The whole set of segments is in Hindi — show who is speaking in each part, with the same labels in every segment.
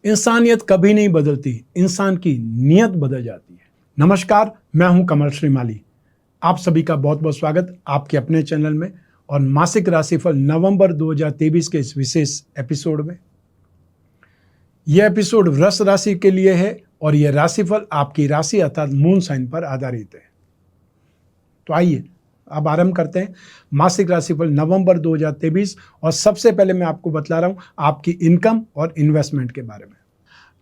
Speaker 1: इंसानियत कभी नहीं बदलती, इंसान की नीयत बदल जाती है। नमस्कार, मैं हूं कमल श्रीमाली। आप सभी का बहुत बहुत स्वागत आपके अपने चैनल में और मासिक राशिफल नवंबर 2023 के इस विशेष एपिसोड में। यह एपिसोड वृष राशि के लिए है और यह राशिफल आपकी राशि अर्थात मून साइन पर आधारित है। तो आइए अब आरंभ करते हैं मासिक राशिफल नवंबर 2023। और सबसे पहले मैं आपको बतला रहा हूं आपकी इनकम और इन्वेस्टमेंट के बारे में।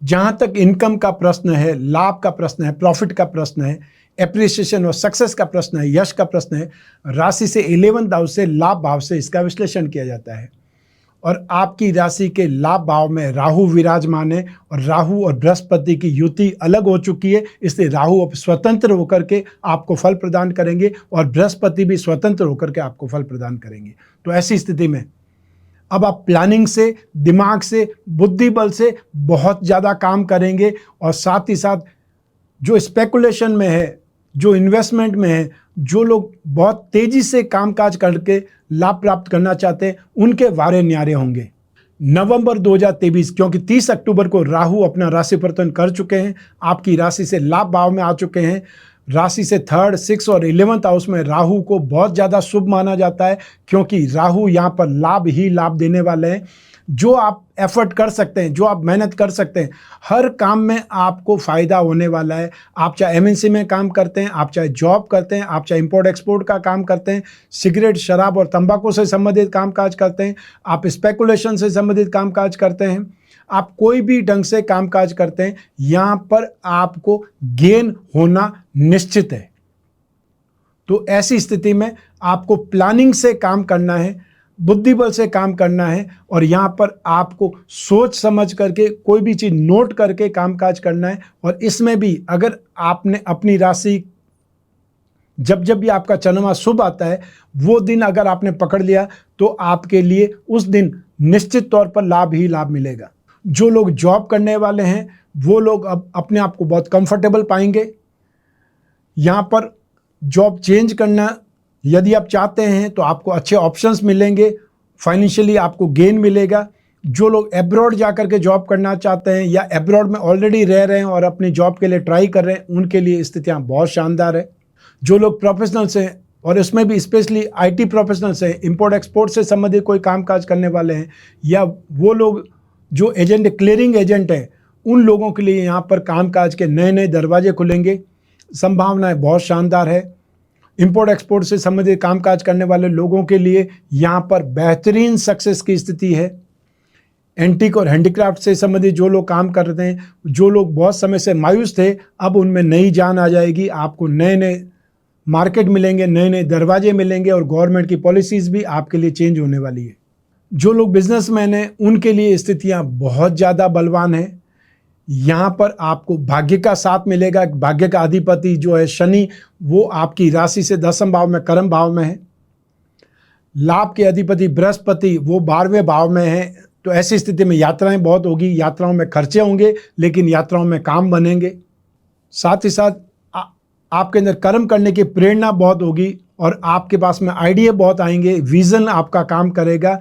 Speaker 1: जहां तक इनकम का प्रश्न है, लाभ का प्रश्न है, प्रॉफिट का प्रश्न है, एप्रिसिएशन और सक्सेस का प्रश्न है, यश का प्रश्न है, राशि से 11th हाउस से लाभ भाव से इसका विश्लेषण किया जाता है। और आपकी राशि के लाभ भाव में राहु विराजमान है और राहु और बृहस्पति की युति अलग हो चुकी है, इसलिए राहु अब स्वतंत्र होकर के आपको फल प्रदान करेंगे और बृहस्पति भी स्वतंत्र होकर के आपको फल प्रदान करेंगे। तो ऐसी स्थिति में अब आप प्लानिंग से, दिमाग से, बुद्धि बल से बहुत ज़्यादा काम करेंगे और साथ ही साथ जो स्पेकुलेशन में है, जो इन्वेस्टमेंट में है, जो लोग बहुत तेजी से कामकाज करके लाभ प्राप्त करना चाहते हैं, उनके वारे न्यारे होंगे। नवंबर 2023, क्योंकि 30 अक्टूबर को राहु अपना राशि परिवर्तन कर चुके हैं, आपकी राशि से लाभ भाव में आ चुके हैं। राशि से 3rd, 6th और 11th हाउस में राहु को बहुत ज़्यादा शुभ माना जाता है, क्योंकि राहु यहाँ पर लाभ ही लाभ देने वाले हैं। जो आप एफर्ट कर सकते हैं, जो आप मेहनत कर सकते हैं, हर काम में आपको फ़ायदा होने वाला है। आप चाहे एमएनसी में काम करते हैं, आप चाहे जॉब करते हैं, आप चाहे इंपोर्ट एक्सपोर्ट का काम करते हैं, सिगरेट, शराब और तंबाकू से संबंधित कामकाज करते हैं, आप स्पेकुलेशन से संबंधित कामकाज करते हैं, आप कोई भी ढंग से कामकाज करते हैं, यहाँ पर आपको गेन होना निश्चित है। तो ऐसी स्थिति में आपको प्लानिंग से काम करना है, बुद्धि बल से काम करना है और यहाँ पर आपको सोच समझ करके कोई भी चीज़ नोट करके कामकाज करना है। और इसमें भी अगर आपने अपनी राशि जब जब भी आपका चंद्रमा शुभ आता है, वो दिन अगर आपने पकड़ लिया तो आपके लिए उस दिन निश्चित तौर पर लाभ ही लाभ मिलेगा। जो लोग जॉब करने वाले हैं वो लोग अब अपने आप को बहुत कंफर्टेबल पाएंगे। यहाँ पर जॉब चेंज करना यदि आप चाहते हैं तो आपको अच्छे ऑप्शंस मिलेंगे, फाइनेंशियली आपको गेन मिलेगा। जो लोग एब्रॉड जा कर के जॉब करना चाहते हैं या एब्रॉड में ऑलरेडी रह रहे हैं और अपनी जॉब के लिए ट्राई कर रहे हैं, उनके लिए स्थितियाँ बहुत शानदार है। जो लोग प्रोफेशनल्स हैं और इसमें भी स्पेशली आईटी प्रोफेशनल्स हैं, इंपोर्ट एक्सपोर्ट से संबंधित कोई कामकाज करने वाले हैं, या वो लोग जो एजेंट, क्लियरिंग एजेंट हैं, उन लोगों के लिए यहाँ पर कामकाज के नए नए दरवाजे खुलेंगे। संभावनाएं बहुत शानदार है। इंपोर्ट एक्सपोर्ट से संबंधित कामकाज करने वाले लोगों के लिए यहाँ पर बेहतरीन सक्सेस की स्थिति है। एंटीक और हैंडीक्राफ्ट से संबंधित जो लोग काम कर रहे हैं, जो लोग बहुत समय से मायूस थे, अब उनमें नई जान आ जाएगी। आपको नए नए मार्केट मिलेंगे, नए नए दरवाजे मिलेंगे और गवर्नमेंट की पॉलिसीज़ भी आपके लिए चेंज होने वाली है। जो लोग बिजनेसमैन हैं उनके लिए स्थितियाँ बहुत ज़्यादा बलवान हैं। यहाँ पर आपको भाग्य का साथ मिलेगा। भाग्य का अधिपति जो है शनि, वो आपकी राशि से 10वें भाव में, कर्म भाव में है। लाभ के अधिपति बृहस्पति वो 12वें भाव में है। तो ऐसी स्थिति में यात्राएं बहुत होगी, यात्राओं में खर्चे होंगे, लेकिन यात्राओं में काम बनेंगे। साथ ही साथ आपके अंदर कर्म करने की प्रेरणा बहुत होगी और आपके पास में आइडिया बहुत आएंगे, विजन आपका काम करेगा।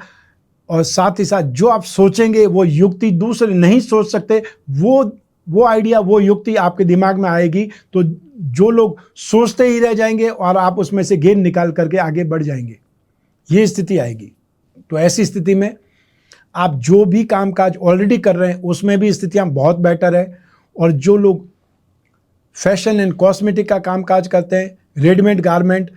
Speaker 1: और साथ ही साथ जो आप सोचेंगे वो युक्ति दूसरे नहीं सोच सकते, वो आइडिया, वो युक्ति आपके दिमाग में आएगी। तो जो लोग सोचते ही रह जाएंगे और आप उसमें से गेन निकाल करके आगे बढ़ जाएंगे, ये स्थिति आएगी। तो ऐसी स्थिति में आप जो भी कामकाज ऑलरेडी कर रहे हैं उसमें भी स्थितियां बहुत बेटर है। और जो लोग फैशन एंड कॉस्मेटिक का कामकाज करते हैं, readymade garment,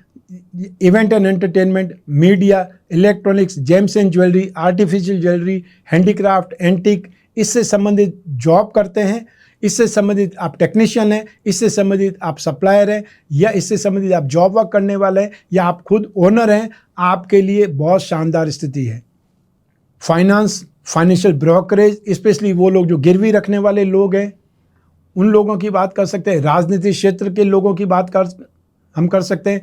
Speaker 1: event and entertainment, media, electronics, James and jewellery, artificial jewellery, handicraft, antique, इससे संबंधित जॉब करते हैं, इससे संबंधित आप टेक्नीशियन हैं, इससे संबंधित आप सप्लायर हैं, या इससे संबंधित आप जॉब वर्क करने वाले हैं, या आप खुद ओनर हैं, आपके लिए बहुत शानदार स्थिति है। फाइनेंस, फाइनेंशियल ब्रोकरेज, स्पेशली वो लोग जो गिरवी रखने वाले लोग हैं, उन लोगों की बात कर सकते हैं। राजनीतिक क्षेत्र के लोगों की बात हम कर सकते हैं।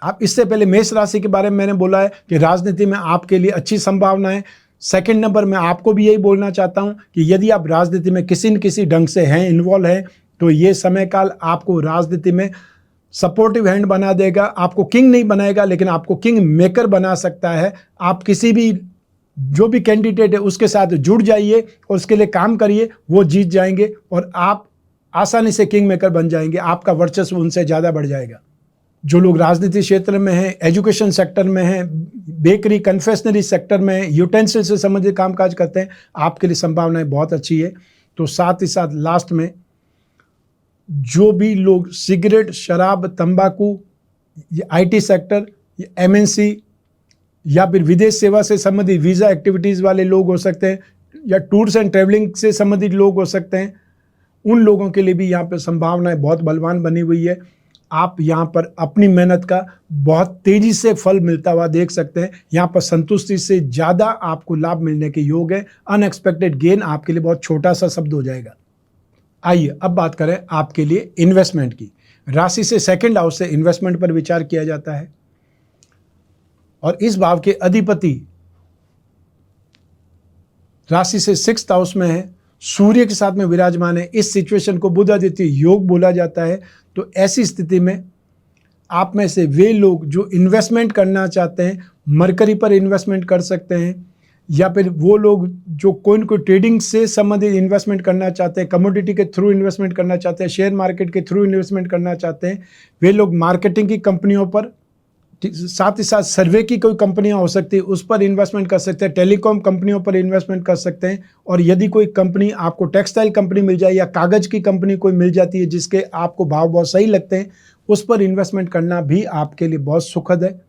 Speaker 1: आप इससे पहले मेष राशि के बारे में मैंने बोला है कि राजनीति में आपके लिए अच्छी संभावना है। सेकंड नंबर में आपको भी यही बोलना चाहता हूं कि यदि आप राजनीति में किसी न किसी ढंग से हैं, इन्वॉल्व हैं, तो ये समय काल आपको राजनीति में सपोर्टिव हैंड बना देगा। आपको किंग नहीं बनाएगा, लेकिन आपको किंग मेकर बना सकता है। आप किसी भी जो भी कैंडिडेट है उसके साथ जुड़ जाइए और उसके लिए काम करिए, वो जीत जाएंगे और आप आसानी से किंग मेकर बन जाएंगे, आपका वर्चस्व उनसे ज़्यादा बढ़ जाएगा। जो लोग राजनीति क्षेत्र में हैं, एजुकेशन सेक्टर में हैं, बेकरी कन्फेक्शनरी सेक्टर में हैं, यूटेंसिल से संबंधित कामकाज करते हैं, आपके लिए संभावनाएं बहुत अच्छी है। तो साथ ही साथ लास्ट में जो भी लोग सिगरेट, शराब, तंबाकू, आईटी सेक्टर, एमएनसी या फिर विदेश सेवा से संबंधित वीज़ा एक्टिविटीज़ वाले लोग हो सकते हैं, या टूर्स एंड ट्रेवलिंग से संबंधित लोग हो सकते हैं, उन लोगों के लिए भी यहाँ पर संभावनाएं बहुत बलवान बनी हुई है। आप यहाँ पर अपनी मेहनत का बहुत तेज़ी से फल मिलता हुआ देख सकते हैं। यहाँ पर संतुष्टि से ज़्यादा आपको लाभ मिलने के योग है। अनएक्सपेक्टेड गेन आपके लिए बहुत छोटा सा शब्द हो जाएगा। आइए अब बात करें आपके लिए इन्वेस्टमेंट की। राशि से सेकंड हाउस से इन्वेस्टमेंट पर विचार किया जाता है और इस भाव के अधिपति राशि से सिक्स्थ हाउस में है, सूर्य के साथ में विराजमान है। इस सिचुएशन को बुध आदित्य योग बोला जाता है। तो ऐसी स्थिति में आप में से वे लोग जो इन्वेस्टमेंट करना चाहते हैं, मरकरी पर इन्वेस्टमेंट कर सकते हैं, या फिर वो लोग जो कोई न कोई ट्रेडिंग से संबंधित इन्वेस्टमेंट करना चाहते हैं, कमोडिटी के थ्रू इन्वेस्टमेंट करना चाहते हैं, शेयर मार्केट के थ्रू इन्वेस्टमेंट करना चाहते हैं, वे लोग मार्केटिंग की कंपनियों पर, साथ ही साथ सर्वे की कोई कंपनियां हो सकती है उस पर इन्वेस्टमेंट कर सकते हैं, टेलीकॉम कंपनियों पर इन्वेस्टमेंट कर सकते हैं। और यदि कोई कंपनी आपको टेक्सटाइल कंपनी मिल जाए या कागज़ की कंपनी कोई मिल जाती है जिसके आपको भाव बहुत सही लगते हैं, उस पर इन्वेस्टमेंट करना भी आपके लिए बहुत सुखद है।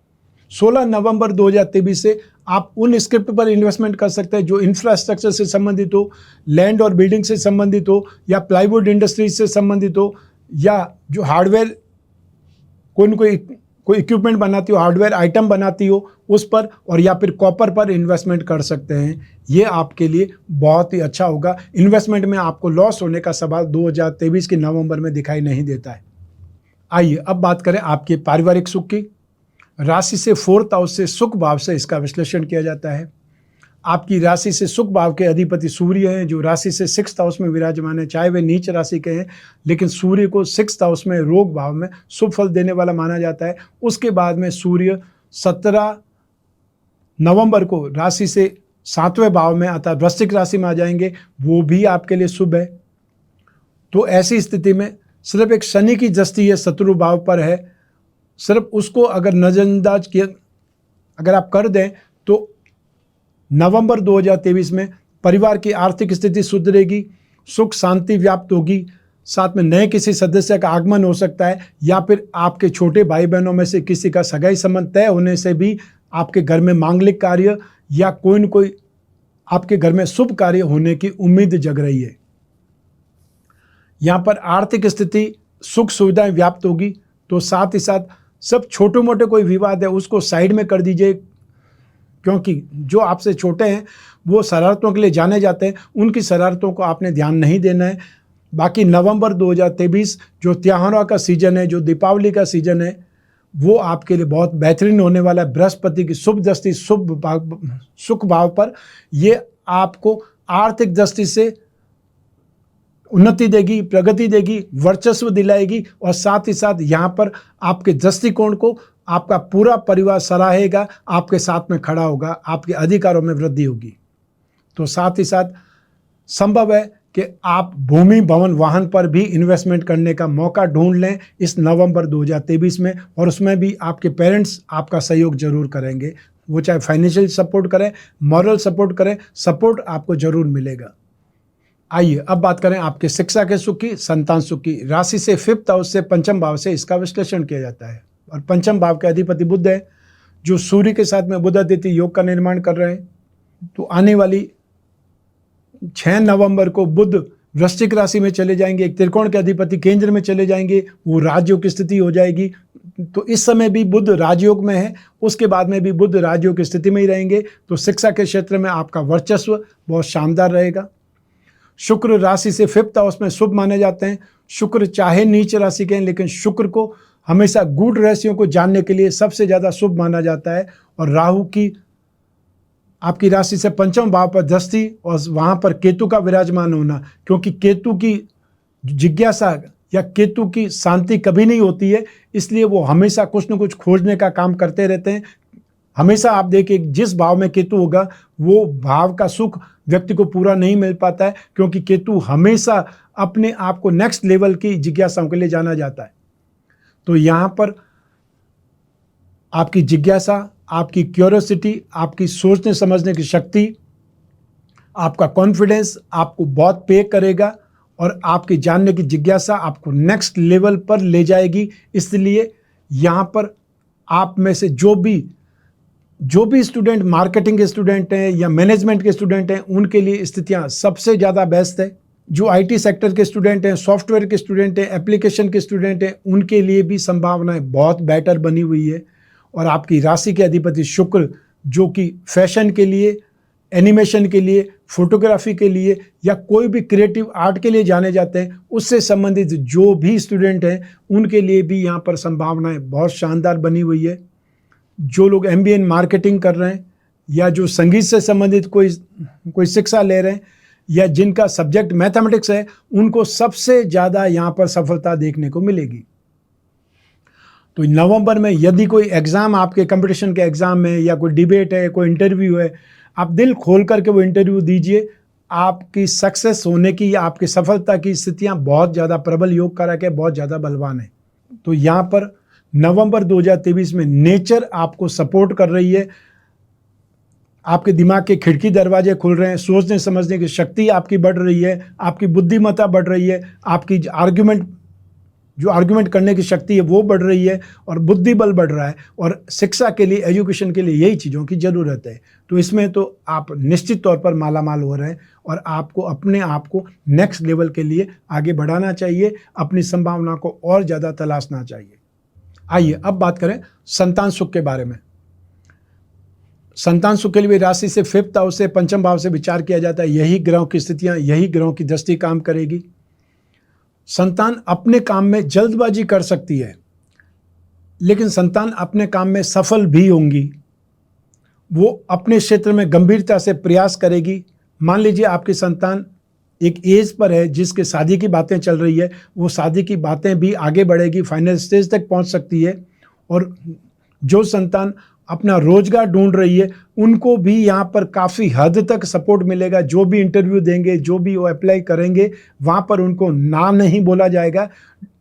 Speaker 1: 16 नवंबर 2023 से आप उन स्क्रिप्ट पर इन्वेस्टमेंट कर सकते हैं जो इंफ्रास्ट्रक्चर से संबंधित हो, लैंड और बिल्डिंग से संबंधित हो, या प्लाईवुड इंडस्ट्रीज से संबंधित हो, या जो हार्डवेयर कोई इक्विपमेंट बनाती हो, हार्डवेयर आइटम बनाती हो उस पर, और या फिर कॉपर पर इन्वेस्टमेंट कर सकते हैं। ये आपके लिए बहुत ही अच्छा होगा। इन्वेस्टमेंट में आपको लॉस होने का सवाल 2023 के नवंबर में दिखाई नहीं देता है। आइए अब बात करें आपके पारिवारिक सुख की। राशि से फोर्थ हाउस से सुख भाव से इसका विश्लेषण किया जाता है। आपकी राशि से सुख भाव के अधिपति सूर्य हैं, जो राशि से सिक्स्थ हाउस में विराजमान है। चाहे वे नीच राशि के हैं, लेकिन सूर्य को सिक्स्थ हाउस में रोग भाव में शुभ फल देने वाला माना जाता है। उसके बाद में सूर्य 17 नवंबर को राशि से 7वें भाव में अर्थात वृश्चिक राशि में आ जाएंगे, वो भी आपके लिए शुभ है। तो ऐसी स्थिति में सिर्फ एक शनि की दृष्टि है, शत्रु भाव पर है, सिर्फ उसको अगर नज़रअंदाज किया अगर आप कर दें तो नवंबर 2023 में परिवार की आर्थिक स्थिति सुधरेगी, सुख शांति व्याप्त होगी, साथ में नए किसी सदस्य का आगमन हो सकता है, या फिर आपके छोटे भाई बहनों में से किसी का सगाई संबंध तय होने से भी आपके घर में मांगलिक कार्य या कोई न कोई आपके घर में शुभ कार्य होने की उम्मीद जग रही है। यहाँ पर आर्थिक स्थिति सुख सुविधाएं व्याप्त होगी। तो साथ ही साथ सब छोटे मोटे कोई विवाद है उसको साइड में कर दीजिए, क्योंकि जो आपसे छोटे हैं वो शरारतों के लिए जाने जाते हैं, उनकी शरारतों को आपने ध्यान नहीं देना है। बाकी नवंबर 2023 जो त्योहारों का सीजन है, जो दीपावली का सीजन है, वो आपके लिए बहुत बेहतरीन होने वाला है। बृहस्पति की शुभ दृष्टि सुख भाव पर, ये आपको आर्थिक दृष्टि से उन्नति देगी, प्रगति देगी, वर्चस्व दिलाएगी, और साथ ही साथ यहाँ पर आपके दृष्टिकोण को आपका पूरा परिवार सराहेगा, आपके साथ में खड़ा होगा, आपके अधिकारों में वृद्धि होगी। तो साथ ही साथ संभव है कि आप भूमि भवन वाहन पर भी इन्वेस्टमेंट करने का मौका ढूंढ लें इस नवंबर 2023 में, और उसमें भी आपके पेरेंट्स आपका सहयोग जरूर करेंगे। वो चाहे फाइनेंशियल सपोर्ट करें, मॉरल सपोर्ट करें, सपोर्ट आपको जरूर मिलेगा। आइए अब बात करें आपके शिक्षा के सुख की, संतान सुख की। राशि से फिफ्थ हाउस से पंचम भाव से इसका विश्लेषण किया जाता है, और पंचम भाव के अधिपति बुध है, जो सूर्य के साथ में बुध आदित्य योग का निर्माण कर रहे हैं। तो आने वाली 6 नवंबर को बुध वृश्चिक राशि में चले जाएंगे, एक त्रिकोण के अधिपति केंद्र में चले जाएंगे, वो राजयोग की स्थिति हो जाएगी। तो इस समय भी बुध राजयोग में है, उसके बाद में भी बुध राजयोग की स्थिति में ही रहेंगे। तो शिक्षा के क्षेत्र में आपका वर्चस्व बहुत शानदार रहेगा। शुक्र राशि से फिफ्थ हाउस में शुभ माने जाते हैं। शुक्र चाहे नीच राशि के हैं, लेकिन शुक्र को हमेशा गूढ़ रहस्यों को जानने के लिए सबसे ज़्यादा शुभ माना जाता है। और राहु की आपकी राशि से पंचम भाव पर दृष्टि और वहाँ पर केतु का विराजमान होना, क्योंकि केतु की जिज्ञासा या केतु की शांति कभी नहीं होती है, इसलिए वो हमेशा कुछ न कुछ खोजने का काम करते रहते हैं। हमेशा आप देखिए जिस भाव में केतु होगा वो भाव का सुख व्यक्ति को पूरा नहीं मिल पाता है, क्योंकि केतु हमेशा अपने आप को नेक्स्ट लेवल की जिज्ञासाओं के लिए जाना जाता है। तो यहाँ पर आपकी जिज्ञासा, आपकी क्यूरियोसिटी, आपकी सोचने समझने की शक्ति, आपका कॉन्फिडेंस आपको बहुत पे करेगा और आपकी जानने की जिज्ञासा आपको नेक्स्ट लेवल पर ले जाएगी। इसलिए यहाँ पर आप में से जो भी स्टूडेंट मार्केटिंग के स्टूडेंट हैं या मैनेजमेंट के स्टूडेंट हैं, उनके लिए स्थितियाँ सबसे ज़्यादा बेस्ट है। जो आईटी सेक्टर के स्टूडेंट हैं, सॉफ्टवेयर के स्टूडेंट हैं, एप्लीकेशन के स्टूडेंट हैं, उनके लिए भी संभावनाएं बहुत बेटर बनी हुई है। और आपकी राशि के अधिपति शुक्र, जो कि फैशन के लिए, एनिमेशन के लिए, फोटोग्राफी के लिए या कोई भी क्रिएटिव आर्ट के लिए जाने जाते हैं, उससे संबंधित जो भी स्टूडेंट हैं उनके लिए भी यहाँ पर संभावनाएं बहुत शानदार बनी हुई है। जो लोग MBA इन मार्केटिंग कर रहे हैं या जो संगीत से संबंधित कोई शिक्षा ले रहे हैं या जिनका सब्जेक्ट मैथमेटिक्स है, उनको सबसे ज़्यादा यहाँ पर सफलता देखने को मिलेगी। तो नवंबर में यदि कोई एग्ज़ाम आपके कंपटीशन के एग्ज़ाम है या कोई डिबेट है, कोई इंटरव्यू है, आप दिल खोल करके वो इंटरव्यू दीजिए। आपकी सक्सेस होने की या आपकी सफलता की स्थितियाँ बहुत ज़्यादा प्रबल योग कारक है, बहुत ज़्यादा बलवान है। तो यहाँ पर नवंबर 2023 में नेचर आपको सपोर्ट कर रही है। आपके दिमाग के खिड़की दरवाजे खुल रहे हैं, सोचने समझने की शक्ति आपकी बढ़ रही है, आपकी बुद्धिमत्ता बढ़ रही है, आपकी आर्ग्यूमेंट करने की शक्ति है वो बढ़ रही है और बुद्धि बल बढ़ रहा है। और शिक्षा के लिए, एजुकेशन के लिए यही चीज़ों की ज़रूरत है। तो इसमें तो आप निश्चित तौर पर मालामाल हो रहे हैं और आपको अपने आप को नेक्स्ट लेवल के लिए आगे बढ़ाना चाहिए, अपनी संभावना को और ज़्यादा तलाशना चाहिए। आइए अब बात करें संतान सुख के बारे में। संतान सुख के लिए राशि से 5th हाउस से, पंचम भाव से विचार किया जाता है। यही ग्रहों की स्थितियाँ, यही ग्रहों की दृष्टि काम करेगी। संतान अपने काम में जल्दबाजी कर सकती है, लेकिन संतान अपने काम में सफल भी होंगी। वो अपने क्षेत्र में गंभीरता से प्रयास करेगी। मान लीजिए आपकी संतान एक एज पर है जिसके शादी की बातें चल रही है, वो शादी की बातें भी आगे बढ़ेगी, फाइनल स्टेज तक पहुंच सकती है। और जो संतान अपना रोजगार ढूंढ रही है, उनको भी यहाँ पर काफ़ी हद तक सपोर्ट मिलेगा। जो भी इंटरव्यू देंगे, जो भी वो अप्लाई करेंगे, वहाँ पर उनको ना नहीं बोला जाएगा,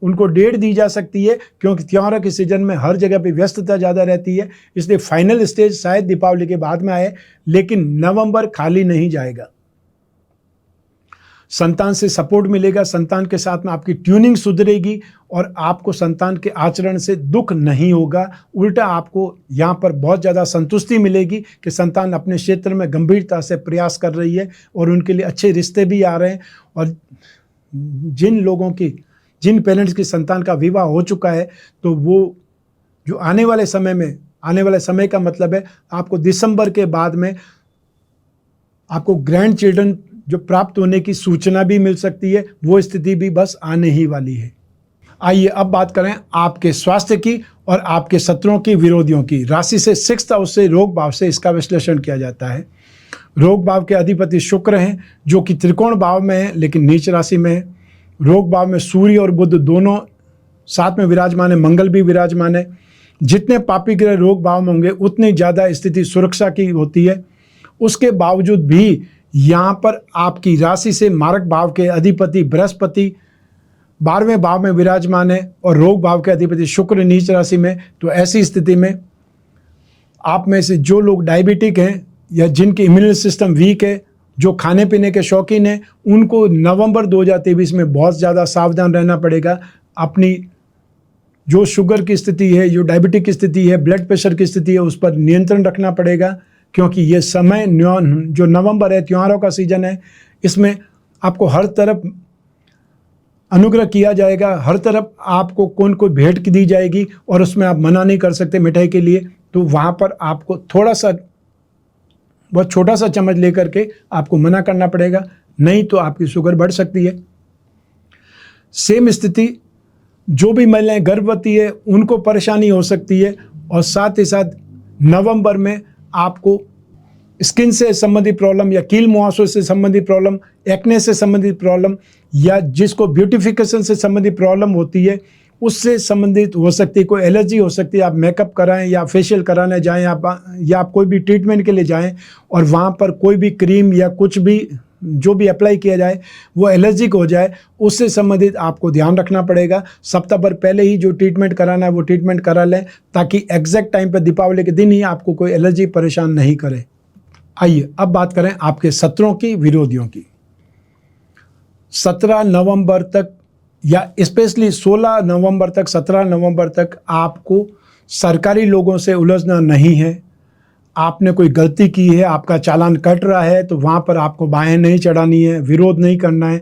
Speaker 1: उनको डेट दी जा सकती है, क्योंकि त्योहारों के सीजन में हर जगह पे व्यस्तता ज़्यादा रहती है। इसलिए फाइनल स्टेज शायद दीपावली के बाद में आए, लेकिन नवंबर खाली नहीं जाएगा। संतान से सपोर्ट मिलेगा, संतान के साथ में आपकी ट्यूनिंग सुधरेगी और आपको संतान के आचरण से दुख नहीं होगा। उल्टा आपको यहाँ पर बहुत ज़्यादा संतुष्टि मिलेगी कि संतान अपने क्षेत्र में गंभीरता से प्रयास कर रही है और उनके लिए अच्छे रिश्ते भी आ रहे हैं। और जिन पेरेंट्स की संतान का विवाह हो चुका है, तो वो जो आने वाले समय का मतलब है आपको दिसंबर के बाद में आपको ग्रैंड चिल्ड्रन जो प्राप्त होने की सूचना भी मिल सकती है। वो स्थिति भी बस आने ही वाली है। आइए अब बात करें आपके स्वास्थ्य की और आपके शत्रुओं की, विरोधियों की। राशि से 6th हाउस से, रोग भाव से इसका विश्लेषण किया जाता है। रोग भाव के अधिपति शुक्र हैं, जो कि त्रिकोण भाव में है लेकिन नीच राशि में है। रोग भाव में सूर्य और बुध दोनों साथ में विराजमान है, मंगल भी विराजमान है। जितने पापी ग्रह रोग भाव में होंगे उतनी ज़्यादा स्थिति सुरक्षा की होती है। उसके बावजूद भी यहाँ पर आपकी राशि से मारक भाव के अधिपति बृहस्पति 12वें भाव में विराजमान है और रोग भाव के अधिपति शुक्र नीच राशि में। तो ऐसी स्थिति में आप में से जो लोग डायबिटिक हैं या जिनकी इम्यून सिस्टम वीक है, जो खाने पीने के शौकीन हैं, उनको नवंबर 2023 में बहुत ज़्यादा सावधान रहना पड़ेगा। अपनी जो शुगर की स्थिति है, जो डायबिटिक की स्थिति है, ब्लड प्रेशर की स्थिति है, उस पर नियंत्रण रखना पड़ेगा, क्योंकि ये समय जो नवंबर है, त्योहारों का सीजन है, इसमें आपको हर तरफ अनुग्रह किया जाएगा, हर तरफ आपको कोई भेंट दी जाएगी और उसमें आप मना नहीं कर सकते मिठाई के लिए। तो वहाँ पर आपको बहुत छोटा सा चम्मच लेकर के आपको मना करना पड़ेगा, नहीं तो आपकी शुगर बढ़ सकती है। सेम स्थिति जो भी महिलाएं गर्भवती है उनको परेशानी हो सकती है। और साथ ही साथ नवंबर में आपको स्किन से संबंधित प्रॉब्लम या कील मुहासों से संबंधित प्रॉब्लम, एक्ने से संबंधित प्रॉब्लम या जिसको ब्यूटिफिकेशन से संबंधित प्रॉब्लम होती है, उससे संबंधित हो सकती है, कोई एलर्जी हो सकती है। आप मेकअप कराएं या फेशियल कराने जाएं या आप कोई भी ट्रीटमेंट के लिए जाएं और वहाँ पर कोई भी क्रीम या कुछ भी जो भी अप्लाई किया जाए वो एलर्जिक हो जाए, उससे संबंधित आपको ध्यान रखना पड़ेगा। सप्ताह भर पहले ही जो ट्रीटमेंट कराना है वो ट्रीटमेंट करा लें, ताकि एग्जैक्ट टाइम पर दीपावली के दिन ही आपको कोई एलर्जी परेशान नहीं करे। आइए अब बात करें आपके शत्रुओं की, विरोधियों की। 17 नवंबर तक या स्पेशली 16 नवंबर तक, 17 नवंबर तक आपको सरकारी लोगों से उलझना नहीं है। आपने कोई गलती की है, आपका चालान कट रहा है, तो वहाँ पर आपको बाहें नहीं चढ़ानी है, विरोध नहीं करना है,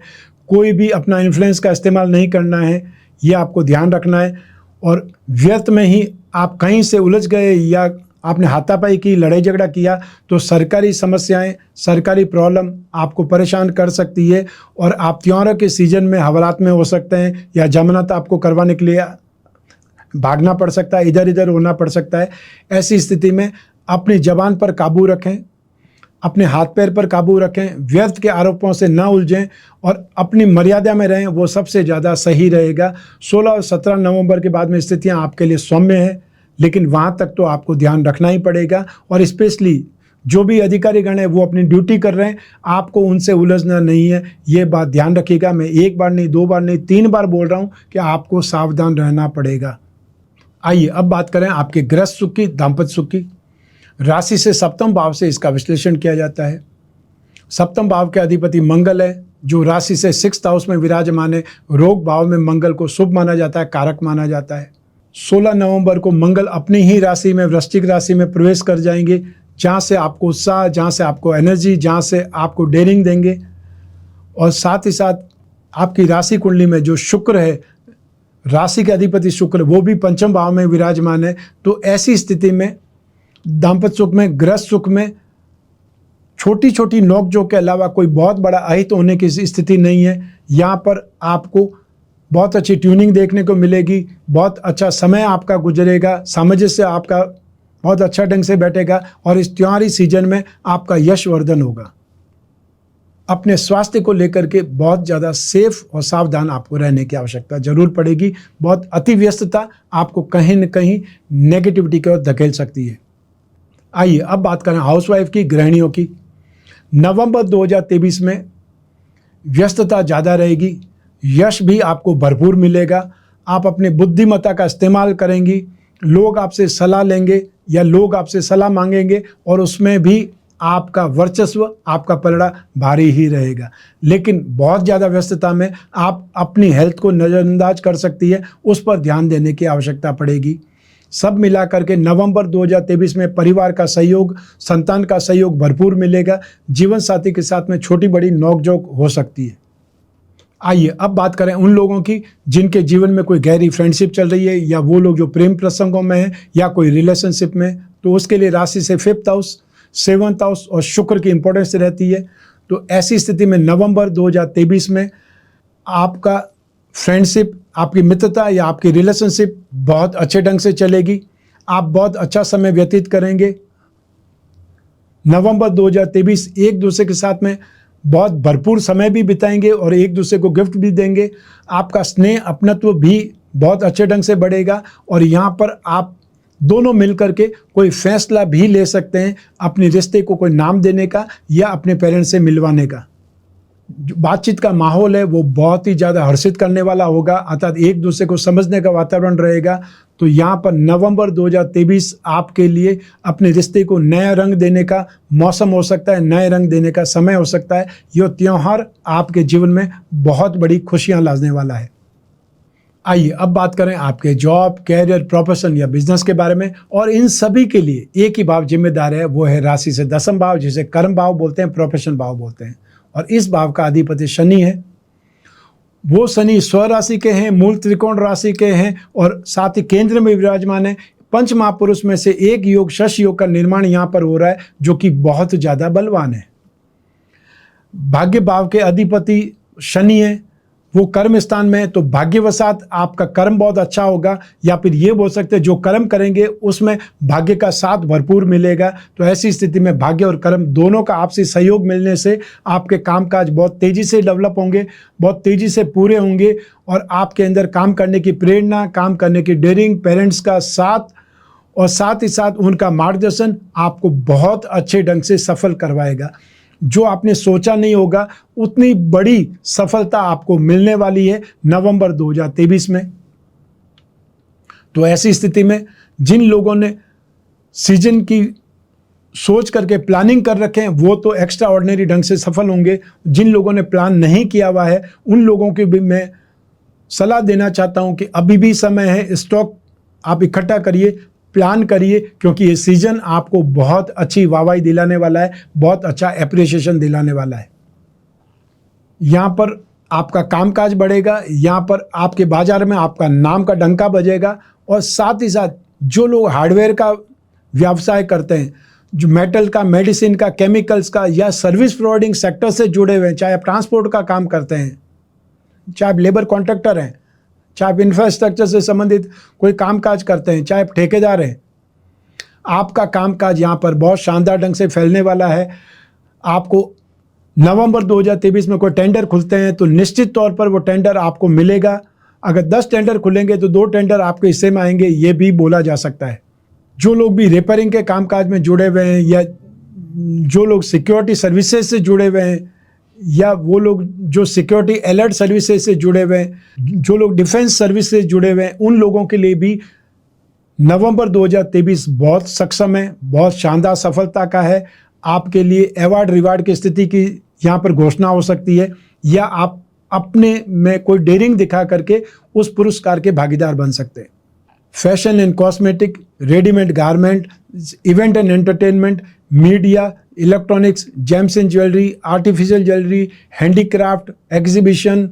Speaker 1: कोई भी अपना इन्फ्लुएंस का इस्तेमाल नहीं करना है, ये आपको ध्यान रखना है। और व्यर्थ में ही आप कहीं से उलझ गए या आपने हाथापाई की, लड़ाई झगड़ा किया, तो सरकारी समस्याएं, सरकारी प्रॉब्लम आपको परेशान कर सकती है और आप त्योहारों के सीजन में हवालात में हो सकते हैं या जमानत आपको करवाने के लिए भागना पड़ सकता है, इधर इधर होना पड़ सकता है। ऐसी स्थिति में अपनी जबान पर काबू रखें, अपने हाथ पैर पर काबू रखें, व्यर्थ के आरोपों से ना उलझें और अपनी मर्यादा में रहें, वो सबसे ज़्यादा सही रहेगा। 16 और 17 नवंबर के बाद में स्थितियां आपके लिए सौम्य हैं, लेकिन वहाँ तक तो आपको ध्यान रखना ही पड़ेगा। और स्पेशली जो भी अधिकारीगण हैं वो अपनी ड्यूटी कर रहे हैं, आपको उनसे उलझना नहीं है, ये बात ध्यान रखिएगा। मैं एक बार नहीं, दो बार नहीं, 3 बार बोल रहा हूँ कि आपको सावधान रहना पड़ेगा। आइए अब बात करें आपके गृहस्थ सुख की, दाम्पत्य सुख की। राशि से सप्तम भाव से इसका विश्लेषण किया जाता है। सप्तम भाव के अधिपति मंगल है, जो राशि से 6th हाउस में विराजमान है। रोग भाव में मंगल को शुभ माना जाता है, कारक माना जाता है। 16 नवंबर को मंगल अपनी ही राशि में, वृश्चिक राशि में प्रवेश कर जाएंगे, जहाँ से आपको उत्साह, जहाँ से आपको एनर्जी, जहाँ से आपको डेयरिंग देंगे। और साथ ही साथ आपकी राशि कुंडली में जो शुक्र है, राशि के अधिपति शुक्र, वो भी पंचम भाव में विराजमान है। तो ऐसी स्थिति में दाम्पत्य सुख में, गृहस्थ सुख में छोटी छोटी नोकझोंक के अलावा कोई बहुत बड़ा अहित होने की स्थिति नहीं है। यहाँ पर आपको बहुत अच्छी ट्यूनिंग देखने को मिलेगी, बहुत अच्छा समय आपका गुजरेगा, सामंजस्य आपका बहुत अच्छा ढंग से बैठेगा और इस त्योहारी सीजन में आपका यशवर्धन होगा। अपने स्वास्थ्य को लेकर के बहुत ज़्यादा सेफ और सावधान आपको रहने की आवश्यकता जरूर पड़ेगी। बहुत अति व्यस्तता आपको कहीं न कहीं नेगेटिविटी की ओर धकेल सकती है। आइए अब बात करें हाउसवाइफ की, गृहिणियों की। नवंबर 2023 में व्यस्तता ज़्यादा रहेगी, यश भी आपको भरपूर मिलेगा। आप अपनी बुद्धिमत्ता का इस्तेमाल करेंगी, लोग आपसे सलाह लेंगे या लोग आपसे सलाह मांगेंगे और उसमें भी आपका वर्चस्व, आपका पलड़ा भारी ही रहेगा। लेकिन बहुत ज़्यादा व्यस्तता में आप अपनी हेल्थ को नज़रअंदाज कर सकती है, उस पर ध्यान देने की आवश्यकता पड़ेगी। सब मिलाकर के नवंबर 2023 में परिवार का सहयोग, संतान का सहयोग भरपूर मिलेगा। जीवन साथी के साथ में छोटी बड़ी नोकझोंक हो सकती है। आइए अब बात करें उन लोगों की जिनके जीवन में कोई गहरी फ्रेंडशिप चल रही है या वो लोग जो प्रेम प्रसंगों में हैं या कोई रिलेशनशिप में। तो उसके लिए राशि से 5th हाउस, 7th हाउस और शुक्र की इंपॉर्टेंस रहती है। तो ऐसी स्थिति में नवंबर 2023 में आपका फ्रेंडशिप, आपकी मित्रता या आपकी रिलेशनशिप बहुत अच्छे ढंग से चलेगी। आप बहुत अच्छा समय व्यतीत करेंगे। नवंबर 2023 एक दूसरे के साथ में बहुत भरपूर समय भी बिताएंगे और एक दूसरे को गिफ्ट भी देंगे। आपका स्नेह, अपनत्व भी बहुत अच्छे ढंग से बढ़ेगा और यहाँ पर आप दोनों मिलकर के कोई फैसला भी ले सकते हैं, अपने रिश्ते को कोई नाम देने का या अपने पेरेंट्स से मिलवाने का। जो बातचीत का माहौल है वो बहुत ही ज़्यादा हर्षित करने वाला होगा, अर्थात एक दूसरे को समझने का वातावरण रहेगा। तो यहाँ पर नवंबर 2023 आपके लिए अपने रिश्ते को नया रंग देने का मौसम हो सकता है, नए रंग देने का समय हो सकता है। यह त्यौहार आपके जीवन में बहुत बड़ी खुशियाँ लाने वाला है। आइए अब बात करें आपके जॉब, कैरियर, प्रोफेशन या बिजनेस के बारे में। और इन सभी के लिए एक ही भाव जिम्मेदार है, वो है राशि से 10th भाव, जिसे कर्म भाव बोलते हैं, प्रोफेशन भाव बोलते हैं। और इस भाव का अधिपति शनि है। वो शनि स्वराशि के हैं, मूल त्रिकोण राशि के हैं और साथ ही केंद्र में विराजमान है। पंच महापुरुष में से एक योग, शश योग का निर्माण यहाँ पर हो रहा है, जो कि बहुत ज़्यादा बलवान है। भाग्य भाव के अधिपति शनि है, वो कर्म स्थान में है तो भाग्यवशात आपका कर्म बहुत अच्छा होगा, या फिर ये बोल सकते हैं जो कर्म करेंगे उसमें भाग्य का साथ भरपूर मिलेगा। तो ऐसी स्थिति में भाग्य और कर्म दोनों का आपसी सहयोग मिलने से आपके कामकाज बहुत तेजी से डेवलप होंगे, बहुत तेजी से पूरे होंगे, और आपके अंदर काम करने की प्रेरणा, काम करने की डेयरिंग, पेरेंट्स का साथ और साथ ही साथ उनका मार्गदर्शन आपको बहुत अच्छे ढंग से सफल करवाएगा। जो आपने सोचा नहीं होगा उतनी बड़ी सफलता आपको मिलने वाली है नवंबर 2023 में। तो ऐसी स्थिति में जिन लोगों ने सीजन की सोच करके प्लानिंग कर रखे हैं वो तो एक्स्ट्रा ऑर्डिनरी ढंग से सफल होंगे। जिन लोगों ने प्लान नहीं किया हुआ है उन लोगों की भी मैं सलाह देना चाहता हूं कि अभी भी समय है, स्टॉक आप इकट्ठा करिए, प्लान करिए, क्योंकि ये सीजन आपको बहुत अच्छी वाहवाही दिलाने वाला है, बहुत अच्छा एप्रिसिएशन दिलाने वाला है। यहाँ पर आपका कामकाज बढ़ेगा, यहाँ पर आपके बाजार में आपका नाम का डंका बजेगा, और साथ ही साथ जो लोग हार्डवेयर का व्यवसाय करते हैं, जो मेटल का, मेडिसिन का, केमिकल्स का या सर्विस प्रोवाइडिंग सेक्टर से जुड़े हुए हैं, चाहे आप ट्रांसपोर्ट का काम करते हैं, चाहे आप लेबर कॉन्ट्रैक्टर हैं, चाहे आप इंफ्रास्ट्रक्चर से संबंधित कोई कामकाज करते हैं, चाहे आप ठेकेदार हैं, आपका कामकाज यहाँ पर बहुत शानदार ढंग से फैलने वाला है। आपको नवंबर 2023 में कोई टेंडर खुलते हैं तो निश्चित तौर पर वो टेंडर आपको मिलेगा। अगर 10 टेंडर खुलेंगे तो 2 टेंडर आपके हिस्से में आएंगे, ये भी बोला जा सकता है। जो लोग भी रिपेयरिंग के कामकाज में जुड़े हुए हैं, या जो लोग सिक्योरिटी सर्विसेज से जुड़े हुए हैं, या वो लोग जो सिक्योरिटी अलर्ट सर्विसेज से जुड़े हुए हैं, जो लोग डिफेंस सर्विस से जुड़े हुए हैं, उन लोगों के लिए भी नवंबर 2023 बहुत सक्षम है, बहुत शानदार सफलता का है। आपके लिए अवार्ड रिवार्ड की स्थिति की यहाँ पर घोषणा हो सकती है, या आप अपने में कोई डेयरिंग दिखा करके उस पुरस्कार के भागीदार बन सकते हैं। Fashion and cosmetic, readymade garment, event and entertainment, media, electronics, James and jewellery, artificial jewellery, handicraft, exhibition,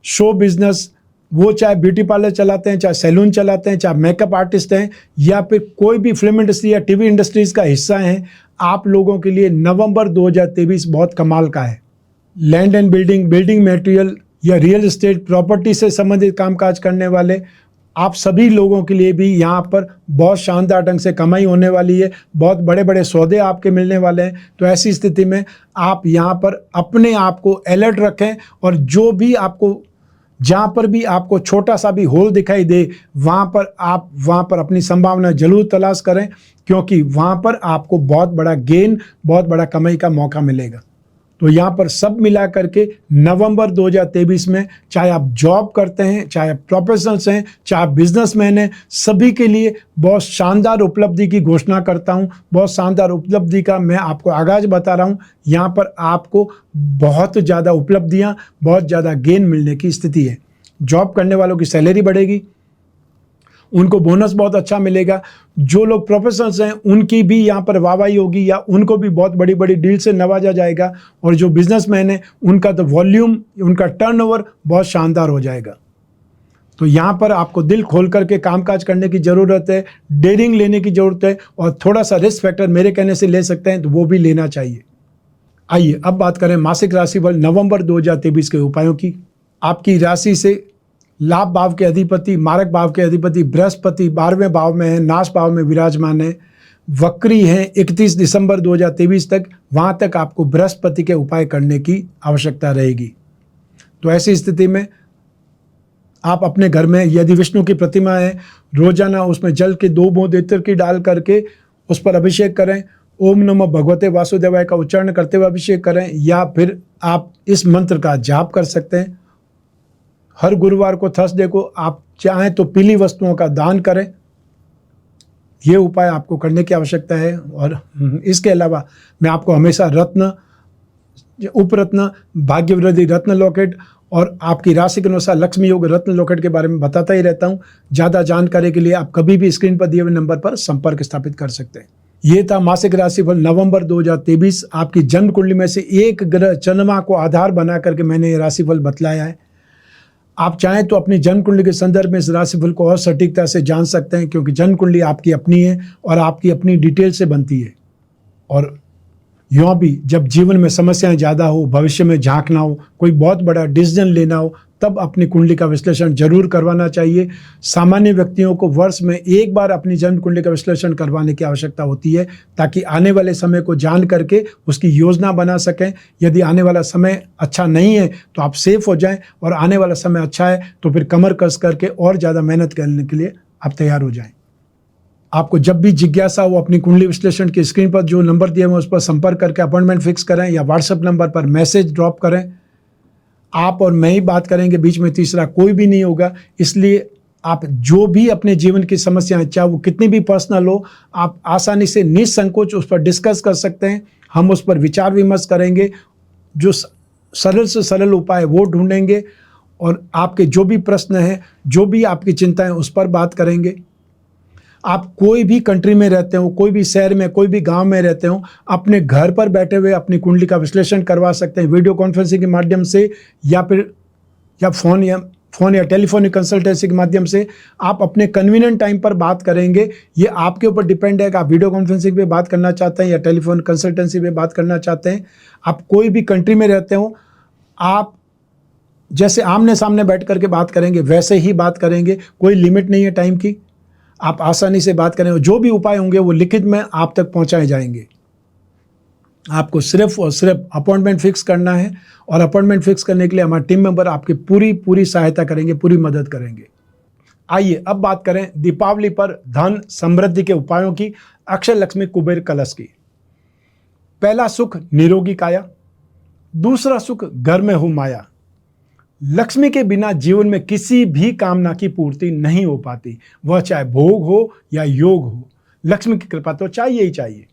Speaker 1: show business, वो चाहे ब्यूटी पार्लर चलाते हैं, चाहे सैलून चलाते हैं, चाहे मेकअप आर्टिस्ट हैं, या फिर कोई भी फिल्म इंडस्ट्री या टीवी इंडस्ट्रीज का हिस्सा हैं, आप लोगों के लिए नवंबर 2023 बहुत कमाल का है। Land and building, building material या रियल एस्टेट प्रॉपर्टी से संबंधित कामकाज करने वाले आप सभी लोगों के लिए भी यहाँ पर बहुत शानदार ढंग से कमाई होने वाली है, बहुत बड़े बड़े सौदे आपके मिलने वाले हैं। तो ऐसी स्थिति में आप यहाँ पर अपने आप को अलर्ट रखें, और जो भी आपको, जहाँ पर भी आपको छोटा सा भी होल दिखाई दे, वहाँ पर आप वहाँ पर अपनी संभावना जरूर तलाश करें, क्योंकि वहाँ पर आपको बहुत बड़ा गेन, बहुत बड़ा कमाई का मौका मिलेगा। तो यहाँ पर सब मिला करके नवंबर 2023 में चाहे आप जॉब करते हैं, चाहे आप प्रोफेशनल्स हैं, चाहे आप बिजनेसमैन हैं, सभी के लिए बहुत शानदार उपलब्धि की घोषणा करता हूँ। बहुत शानदार उपलब्धि का मैं आपको आगाज बता रहा हूँ। यहाँ पर आपको बहुत ज़्यादा उपलब्धियाँ, बहुत ज़्यादा गेन मिलने की स्थिति है। जॉब करने वालों की सैलरी बढ़ेगी, उनको बोनस बहुत अच्छा मिलेगा। जो लोग प्रोफेशनल्स हैं उनकी भी यहाँ पर वाहवाही होगी, या उनको भी बहुत बड़ी बड़ी डील से नवाजा जाएगा। और जो बिजनेसमैन हैं उनका तो वॉल्यूम, उनका टर्नओवर बहुत शानदार हो जाएगा। तो यहाँ पर आपको दिल खोल करके कामकाज करने की ज़रूरत है, डेयरिंग लेने की ज़रूरत है, और थोड़ा सा रिस्क फैक्टर मेरे कहने से ले सकते हैं तो वो भी लेना चाहिए। आइए अब बात करें मासिक राशिफल नवंबर 2023 के उपायों की। आपकी राशि से लाभ भाव के अधिपति, मारक भाव के अधिपति बृहस्पति 12वें भाव में है, नाश भाव में विराजमान है, वक्री हैं 31 दिसंबर 2023 तक। वहाँ तक आपको बृहस्पति के उपाय करने की आवश्यकता रहेगी। तो ऐसी स्थिति में आप अपने घर में यदि विष्णु की प्रतिमा है, रोजाना उसमें जल के 2 बूंद इत्र की डाल करके उस पर अभिषेक करें। ओम नमः भगवते वासुदेवाय का उच्चारण करते हुए अभिषेक करें, या फिर आप इस मंत्र का जाप कर सकते हैं। हर गुरुवार को, थर्सडे को आप चाहें तो पीली वस्तुओं का दान करें। ये उपाय आपको करने की आवश्यकता है। और इसके अलावा मैं आपको हमेशा रत्न, उपरत्न, भाग्यवृद्धि रत्न लॉकेट और आपकी राशि के अनुसार लक्ष्मी योग रत्न लॉकेट के बारे में बताता ही रहता हूँ। ज़्यादा जानकारी के लिए आप कभी भी स्क्रीन पर दिए हुए नंबर पर संपर्क स्थापित कर सकते हैं। ये था मासिक राशिफल नवंबर 2023। आपकी जन्म कुंडली में से एक ग्रह चंद्रमा को आधार बना करके मैंने ये राशिफल बतलाया है। आप चाहें तो अपनी जन्म कुंडली के संदर्भ में इस राशिफल को और सटीकता से जान सकते हैं, क्योंकि जन्म कुंडली आपकी अपनी है और आपकी अपनी डिटेल से बनती है। और यूँ भी जब जीवन में समस्याएं ज़्यादा हो, भविष्य में झांकना हो, कोई बहुत बड़ा डिसीजन लेना हो, तब अपनी कुंडली का विश्लेषण जरूर करवाना चाहिए। सामान्य व्यक्तियों को वर्ष में एक बार अपनी जन्म कुंडली का विश्लेषण करवाने की आवश्यकता होती है, ताकि आने वाले समय को जान करके उसकी योजना बना सकें। यदि आने वाला समय अच्छा नहीं है तो आप सेफ हो जाएं, और आने वाला समय अच्छा है तो फिर कमर कस करके और ज़्यादा मेहनत करने के लिए आप तैयार हो जाएं। आपको जब भी जिज्ञासा हो, अपनी कुंडली विश्लेषण की स्क्रीन पर जो नंबर दिए हुए उस पर संपर्क करके अपॉइंटमेंट फिक्स करें, या व्हाट्सएप नंबर पर मैसेज ड्रॉप करें। आप और मैं ही बात करेंगे, बीच में तीसरा कोई भी नहीं होगा। इसलिए आप जो भी अपने जीवन की समस्याएं, चाहे वो कितनी भी पर्सनल हो, आप आसानी से निसंकोच उस पर डिस्कस कर सकते हैं। हम उस पर विचार विमर्श करेंगे, जो सरल से सरल उपाय वो ढूंढेंगे, और आपके जो भी प्रश्न हैं, जो भी आपकी चिंताएं, उस पर बात करेंगे। आप कोई भी कंट्री में रहते हो, कोई भी शहर में, कोई भी गांव में रहते हो, अपने घर पर बैठे हुए अपनी कुंडली का विश्लेषण करवा सकते हैं, वीडियो कॉन्फ्रेंसिंग के माध्यम से, या फिर फोन या टेलीफोनिक कंसल्टेंसी के माध्यम से। आप अपने कन्वीनियंट टाइम पर बात करेंगे, ये आपके ऊपर डिपेंड है कि आप वीडियो कॉन्फ्रेंसिंग पे बात करना चाहते हैं या टेलीफोन कंसल्टेंसी पे बात करना चाहते हैं। आप कोई भी कंट्री में रहते हो, आप जैसे आमने सामने बैठ करके बात करेंगे वैसे ही बात करेंगे, कोई लिमिट नहीं है टाइम की। आप आसानी से बात करें, और जो भी उपाय होंगे वो लिखित में आप तक पहुंचाए जाएंगे। आपको सिर्फ और सिर्फ अपॉइंटमेंट फिक्स करना है, और अपॉइंटमेंट फिक्स करने के लिए हमारे टीम मेंबर आपकी पूरी सहायता करेंगे, पूरी मदद करेंगे। आइए अब बात करें दीपावली पर धन समृद्धि के उपायों की, अक्षय लक्ष्मी कुबेर कलश की। पहला सुख निरोगी काया, दूसरा सुख घर में हो माया। लक्ष्मी के बिना जीवन में किसी भी कामना की पूर्ति नहीं हो पाती, वह चाहे भोग हो या योग हो। लक्ष्मी की कृपा तो चाहिए ही चाहिए,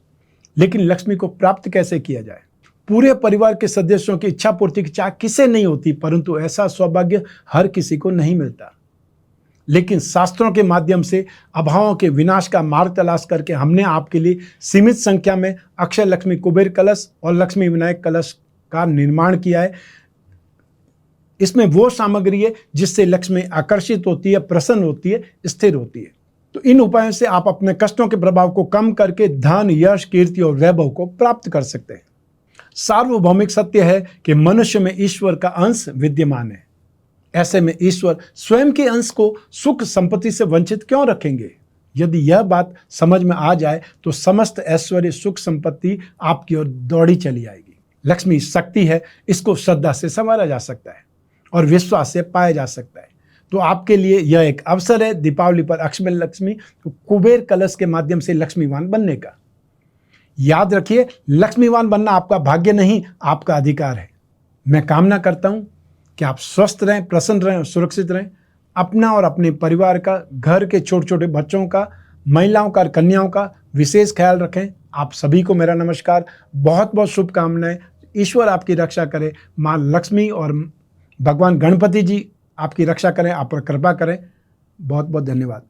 Speaker 1: लेकिन लक्ष्मी को प्राप्त कैसे किया जाए? पूरे परिवार के सदस्यों की इच्छा पूर्ति की चाह किसे नहीं होती, परंतु ऐसा सौभाग्य हर किसी को नहीं मिलता। लेकिन शास्त्रों के माध्यम से अभावों के विनाश का मार्ग तलाश करके हमने आपके लिए सीमित संख्या में अक्षय लक्ष्मी कुबेर कलश और लक्ष्मी विनायक कलश का निर्माण किया है। इसमें वो सामग्री है जिससे लक्ष्मी आकर्षित होती है, प्रसन्न होती है, स्थिर होती है। तो इन उपायों से आप अपने कष्टों के प्रभाव को कम करके धन, यश, कीर्ति और वैभव को प्राप्त कर सकते हैं। सार्वभौमिक सत्य है कि मनुष्य में ईश्वर का अंश विद्यमान है। ऐसे में ईश्वर स्वयं के अंश को सुख संपत्ति से वंचित क्यों रखेंगे? यदि यह बात समझ में आ जाए तो समस्त ऐश्वर्य, सुख, संपत्ति आपकी ओर दौड़ी चली आएगी। लक्ष्मी शक्ति है, इसको श्रद्धा से संवारा जा सकता है और विश्वास से पाया जा सकता है। तो आपके लिए यह एक अवसर है दीपावली पर अक्षय लक्ष्मी कुबेर कलश के माध्यम से लक्ष्मीवान बनने का। याद रखिए, लक्ष्मीवान बनना आपका भाग्य नहीं, आपका अधिकार है। मैं कामना करता हूं कि आप स्वस्थ रहें, प्रसन्न रहें और सुरक्षित रहें। अपना और अपने परिवार का, घर के छोटे छोटे बच्चों का, महिलाओं का, कन्याओं का विशेष ख्याल रखें। आप सभी को मेरा नमस्कार, बहुत बहुत शुभकामनाएं। ईश्वर आपकी रक्षा करे, माँ लक्ष्मी और भगवान गणपति जी आपकी रक्षा करें, आप पर कृपा करें। बहुत बहुत धन्यवाद।